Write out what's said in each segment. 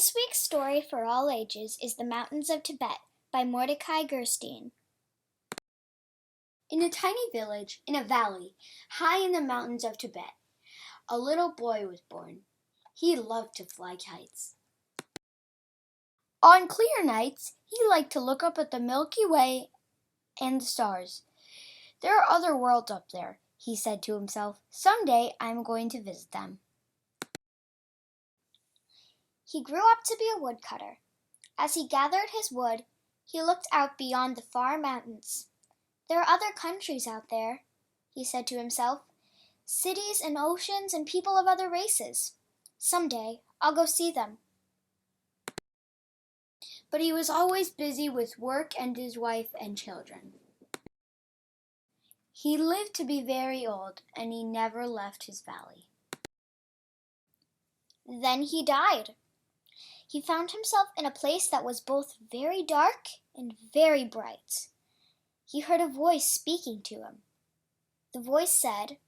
This week's story for all ages is The Mountains of Tibet by Mordecai Gerstein. In a tiny village in a valley high in the mountains of Tibet, a little boy was born. He loved to fly kites. On clear nights, he liked to look up at the Milky Way and the stars. There are other worlds up there, he said to himself. Someday I'm going to visit them. He grew up to be a woodcutter. As he gathered his wood, he looked out beyond the far mountains. There are other countries out there, he said to himself, cities and oceans and people of other races. Someday I'll go see them. But he was always busy with work and his wife and children. He lived to be very old, and he never left his valley. Then he died. He found himself in a place that was both very dark and very bright. He heard a voice speaking to him. The voice said,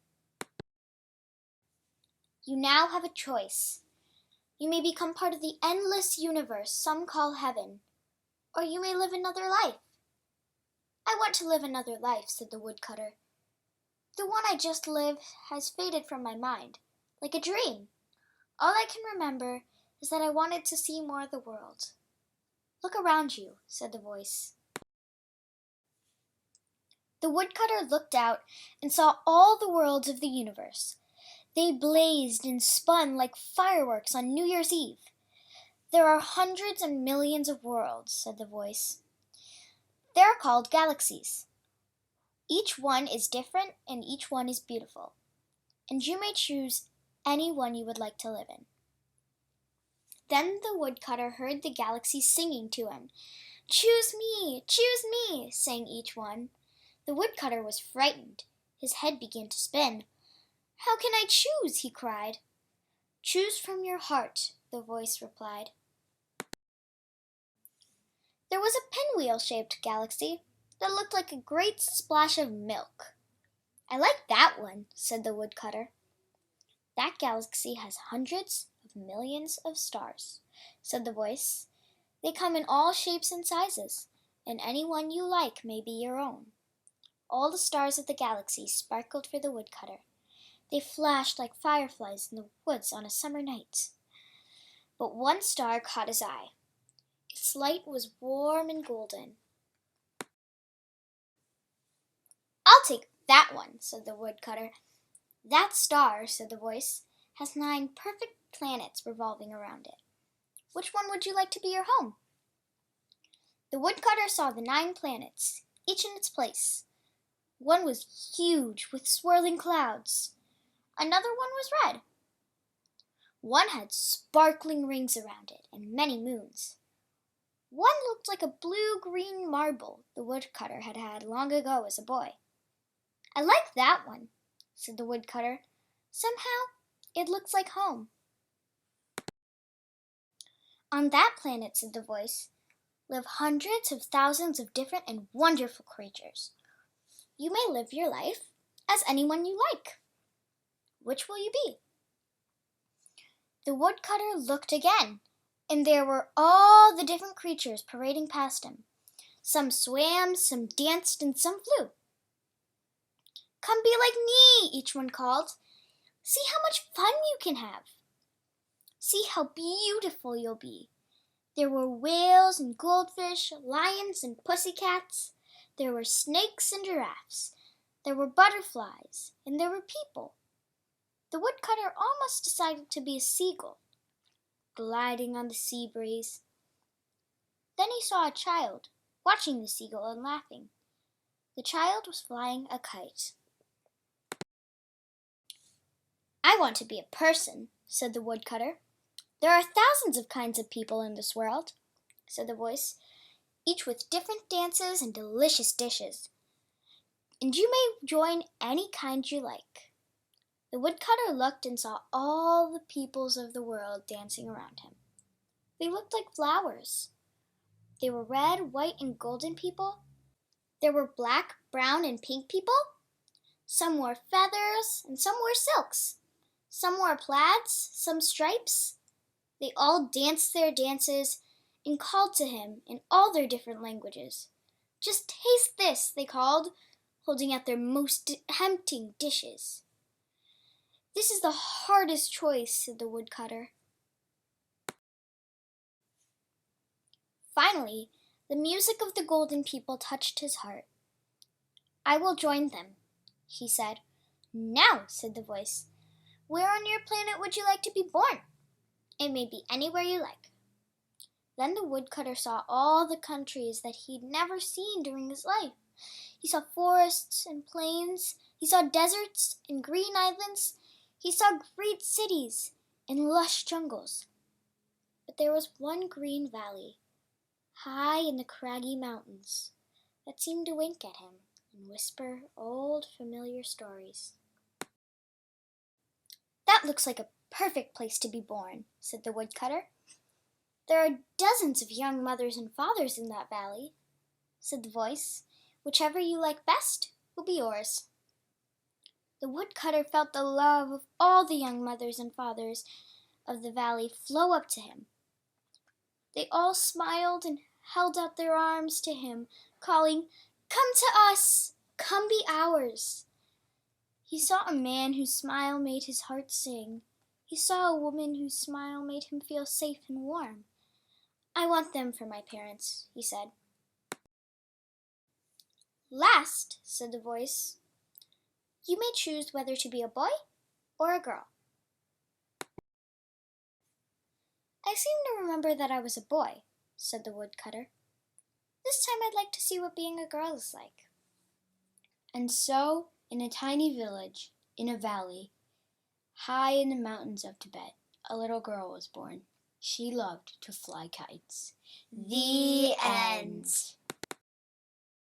"You now have a choice. You may become part of the endless universe some call heaven, or you may live another life." "I want to live another life," said the woodcutter. "The one I just lived has faded from my mind, like a dream. All I can remember is that I wanted to see more of the world." "Look around you," said the voice. The woodcutter looked out and saw all the worlds of the universe. They blazed and spun like fireworks on New Year's Eve. "There are hundreds and millions of worlds," said the voice. "They are called galaxies. Each one is different and each one is beautiful, and you may choose any one you would like to live in." Then the woodcutter heard the galaxies singing to him. "Choose me, choose me," sang each one. The woodcutter was frightened. His head began to spin. "How can I choose?" he cried. "Choose from your heart," the voice replied. There was a pinwheel-shaped galaxy that looked like a great splash of milk. "I like that one," said the woodcutter. "That galaxy has hundreds of millions of stars," said the voice. "They come in all shapes and sizes, and any one you like may be your own." All the stars of the galaxy sparkled for the woodcutter. They flashed like fireflies in the woods on a summer night. But one star caught his eye. Its light was warm and golden. "I'll take that one," said the woodcutter. "That star," said the voice, "has 9 perfect planets revolving around it. Which one would you like to be your home?" The woodcutter saw the 9 planets, each in its place. One was huge, with swirling clouds. Another one was red. One had sparkling rings around it and many moons. One looked like a blue-green marble the woodcutter had had long ago as a boy. "I like that one," said the woodcutter. "Somehow it looks like home." "On that planet," said the voice, "live hundreds of thousands of different and wonderful creatures. You may live your life as anyone you like. Which will you be?" The woodcutter looked again, and there were all the different creatures parading past him. Some swam, some danced, and some flew. "Come be like me," each one called. "See how much fun you can have. See how beautiful you'll be." There were whales and goldfish, lions and pussycats. There were snakes and giraffes. There were butterflies, and there were people. The woodcutter almost decided to be a seagull, gliding on the sea breeze. Then he saw a child, watching the seagull and laughing. The child was flying a kite. "I want to be a person," said the woodcutter. "There are thousands of kinds of people in this world," said the voice, "each with different dances and delicious dishes. And you may join any kind you like." The woodcutter looked and saw all the peoples of the world dancing around him. They looked like flowers. They were red, white, and golden people. There were black, brown, and pink people. Some wore feathers and some wore silks. Some wore plaids, some stripes. They all danced their dances and called to him in all their different languages. "Just taste this," they called, holding out their most tempting dishes. "This is the hardest choice," said the woodcutter. Finally, the music of the golden people touched his heart. "I will join them," he said. "Now," said the voice, "where on your planet would you like to be born? It may be anywhere you like." Then the woodcutter saw all the countries that he'd never seen during his life. He saw forests and plains. He saw deserts and green islands. He saw great cities and lush jungles. But there was one green valley, high in the craggy mountains, that seemed to wink at him and whisper old familiar stories. "That looks like a perfect place to be born," said the woodcutter. "There are dozens of young mothers and fathers in that valley," said the voice. "Whichever you like best will be yours." The woodcutter felt the love of all the young mothers and fathers of the valley flow up to him. They all smiled and held out their arms to him, calling, "Come to us! Come be ours!" He saw a man whose smile made his heart sing. He saw a woman whose smile made him feel safe and warm. "I want them for my parents," he said. "Last," said the voice, "you may choose whether to be a boy or a girl." "I seem to remember that I was a boy," said the woodcutter. "This time I'd like to see what being a girl is like." And so, in a tiny village, in a valley, high in the mountains of Tibet, a little girl was born. She loved to fly kites. The end.